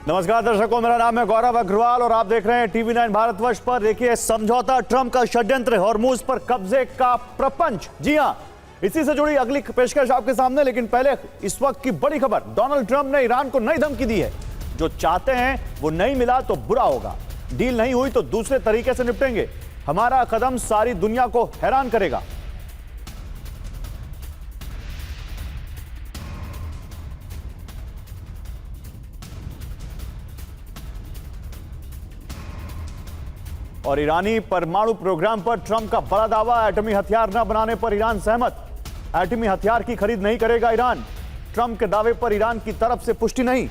नमस्कार दर्शकों, मेरा नाम है गौरव अग्रवाल और आप देख रहे हैं टीवी 9 भारतवर्ष पर। देखिए, समझौता ट्रंप का षड्यंत्र, हॉर्मुज पर कब्जे का प्रपंच। जी हां, इसी से जुड़ी अगली पेशकश आपके सामने। लेकिन पहले इस वक्त की बड़ी खबर, डोनाल्ड ट्रंप ने ईरान को नई धमकी दी है। जो चाहते हैं वो नहीं मिला तो बुरा होगा, डील नहीं हुई तो दूसरे तरीके से निपटेंगे, हमारा कदम सारी दुनिया को हैरान करेगा। और ईरानी परमाणु प्रोग्राम पर ट्रंप का बड़ा दावा, एटमी हथियार न बनाने पर ईरान सहमत। एटमी हथियार की खरीद नहीं करेगा ईरान। ट्रंप के दावे पर ईरान की तरफ से पुष्टि नहीं।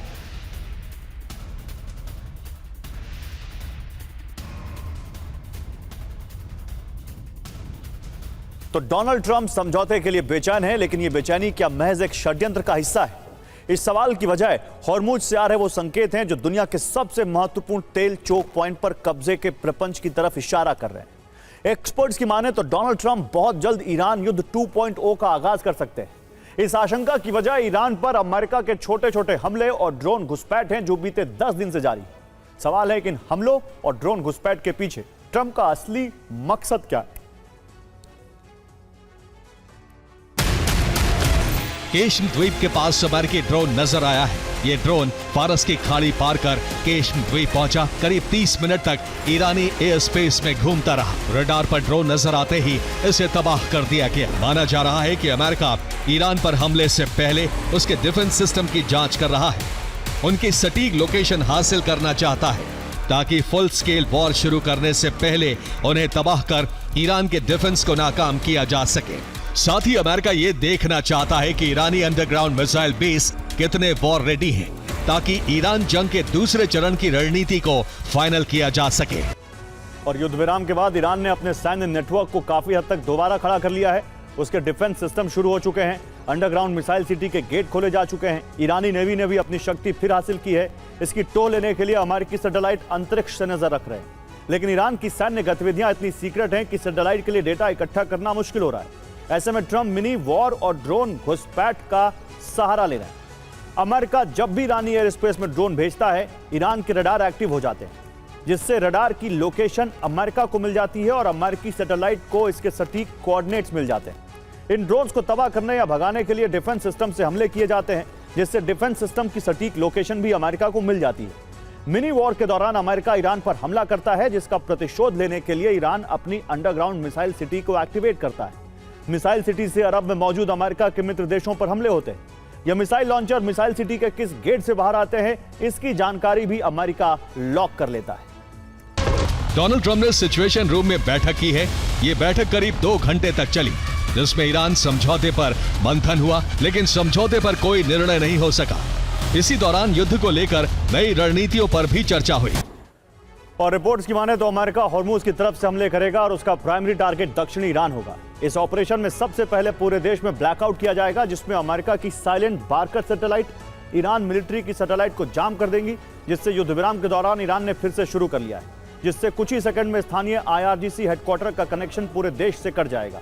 तो डोनाल्ड ट्रंप समझौते के लिए बेचैन है, लेकिन यह बेचैनी क्या महज एक षड्यंत्र का हिस्सा है? इस सवाल की वजह हॉर्मुज से आ रहे वो संकेत हैं जो दुनिया के सबसे महत्वपूर्ण तेल चोक पॉइंट पर कब्जे के प्रपंच की तरफ इशारा कर रहे हैं। एक्सपर्ट्स की माने तो डोनाल्ड ट्रंप बहुत जल्द ईरान युद्ध 2.0 का आगाज कर सकते हैं। इस आशंका की वजह ईरान पर अमेरिका के छोटे छोटे हमले और ड्रोन घुसपैठ हैं जो बीते 10 दिन से जारी। सवाल है कि इन हमलों और ड्रोन घुसपैठ के पीछे ट्रंप का असली मकसद क्या है? केश्म द्वीप के पास अमेरिकी ड्रोन नजर आया है। ये ड्रोन फारस की खाड़ी पार कर केश्म द्वीप पहुंचा। करीब 30 मिनट तक ईरानी एयर स्पेस में घूमता रहा। रडार पर ड्रोन नजर आते ही इसे तबाह कर दिया गया। माना जा रहा है कि अमेरिका ईरान पर हमले से पहले उसके डिफेंस सिस्टम की जांच कर रहा है। उनकी सटीक लोकेशन हासिल करना चाहता है ताकि फुल स्केल वॉर शुरू करने से पहले उन्हें तबाह कर ईरान के डिफेंस को नाकाम किया जा सके। साथ ही अमेरिका ये देखना चाहता है कि ईरानी अंडरग्राउंड मिसाइल बेस कितने वॉर रेडी हैं, ताकि ईरान जंग के दूसरे चरण की रणनीति को फाइनल किया जा सके। और युद्ध विराम के बाद ईरान ने अपने सैन्य नेटवर्क को काफी हद तक दोबारा खड़ा कर लिया है। उसके डिफेंस सिस्टम शुरू हो चुके हैं। अंडरग्राउंड मिसाइल सिटी के गेट खोले जा चुके हैं। ईरानी नेवी ने भी अपनी शक्ति फिर हासिल की है। इसकी टो लेने के लिए अमेरिकी सैटेलाइट अंतरिक्ष से नजर रख रहे हैं। लेकिन ईरान की सैन्य गतिविधियां इतनी सीक्रेट हैं कि सैटेलाइट के लिए डेटा इकट्ठा करना मुश्किल हो रहा है। ऐसे में ट्रंप मिनी वॉर और ड्रोन घुसपैठ का सहारा ले रहे हैं। अमेरिका जब भी ईरानी एयर स्पेस में ड्रोन भेजता है, ईरान के रडार एक्टिव हो जाते हैं, जिससे रडार की लोकेशन अमेरिका को मिल जाती है और अमेरिकी सैटेलाइट को इसके सटीक कोऑर्डिनेट्स मिल जाते हैं। इन ड्रोन्स को तबाह करने या भगाने के लिए डिफेंस सिस्टम से हमले किए जाते हैं, जिससे डिफेंस सिस्टम की सटीक लोकेशन भी अमेरिका को मिल जाती है। मिनी वॉर के दौरान अमेरिका ईरान पर हमला करता है, जिसका प्रतिशोध लेने के लिए ईरान अपनी अंडरग्राउंड मिसाइल सिटी को एक्टिवेट करता है। मिसाइल सिटी से अरब में मौजूद अमेरिका के मित्र देशों पर हमले होते हैं। यह मिसाइल लॉन्चर मिसाइल सिटी के किस गेट से बाहर आते हैं, इसकी जानकारी भी अमेरिका लॉक कर लेता है। डोनाल्ड ट्रंप ने सिचुएशन रूम में बैठक की है। यह बैठक करीब 2 घंटे तक चली, जिसमें ईरान समझौते पर मंथन हुआ, लेकिन समझौते पर कोई निर्णय नहीं हो सका। इसी दौरान युद्ध को लेकर नई रणनीतियों पर भी चर्चा हुई। और रिपोर्ट्स की माने तो अमेरिका हॉर्मुज की तरफ से हमले करेगा और उसका प्राइमरी टारगेट दक्षिणी ईरान होगा। इस ऑपरेशन में सबसे पहले पूरे देश में ब्लैकआउट किया जाएगा, जिसमें अमेरिका की silent Barker satellite Iran military की सैटेलाइट को जाम कर देंगी, जिससे युद्ध विराम के दौरान ईरान ने फिर से शुरू कर लिया है, जिससे कुछ ही सेकंड में स्थानीय IRGC हेडक्वार्टर का कनेक्शन पूरे देश से कट जाएगा।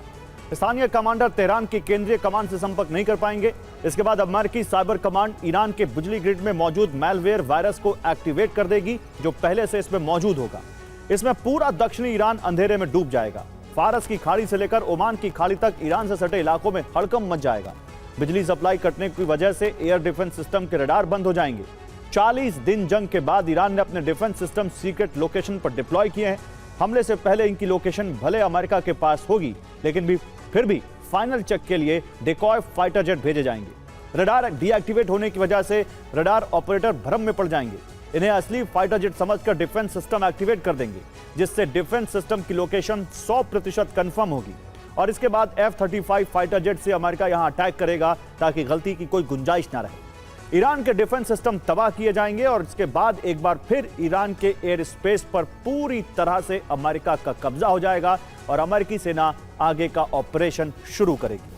स्थानीय कमांडर तेहरान की केंद्रीय कमांड से संपर्क नहीं कर पाएंगे। इसके बाद अमेरिकी साइबर कमांड ईरान के बिजली ग्रिड में मौजूद मैलवेयर वायरस को एक्टिवेट कर देगी, जो पहले से इसमें मौजूद होगा। इसमें पूरा दक्षिणी ईरान अंधेरे में डूब जाएगा। फारस की खाड़ी से लेकर ओमान की खाड़ी तक ईरान से सटे इलाकों में हड़कंप मच जाएगा। बिजली सप्लाई कटने की वजह से एयर डिफेंस सिस्टम के रडार बंद हो जाएंगे। 40 दिन जंग के बाद ईरान ने अपने डिफेंस सिस्टम सीक्रेट लोकेशन पर डिप्लॉय किए हैं। हमले से पहले इनकी लोकेशन भले अमेरिका के पास होगी, लेकिन फिर भी फाइनल चेक के लिए डेकॉय फाइटर जेट भेजे जाएंगे। रडार डीएक्टिवेट होने की वजह से रडार ऑपरेटर भ्रम में पड़ जाएंगे। इन्हें असली फाइटर जेट समझकर डिफेंस सिस्टम एक्टिवेट कर देंगे, जिससे डिफेंस सिस्टम की लोकेशन 100% कंफर्म होगी। और इसके बाद F-35 फाइटर जेट से अमेरिका यहां अटैक करेगा, ताकि गलती की कोई गुंजाइश ना रहे। ईरान के डिफेंस सिस्टम तबाह किए जाएंगे और इसके बाद एक बार फिर ईरान के एयर स्पेस पर पूरी तरह से अमेरिका का कब्जा हो जाएगा और अमेरिकी सेना आगे का ऑपरेशन शुरू करेगी।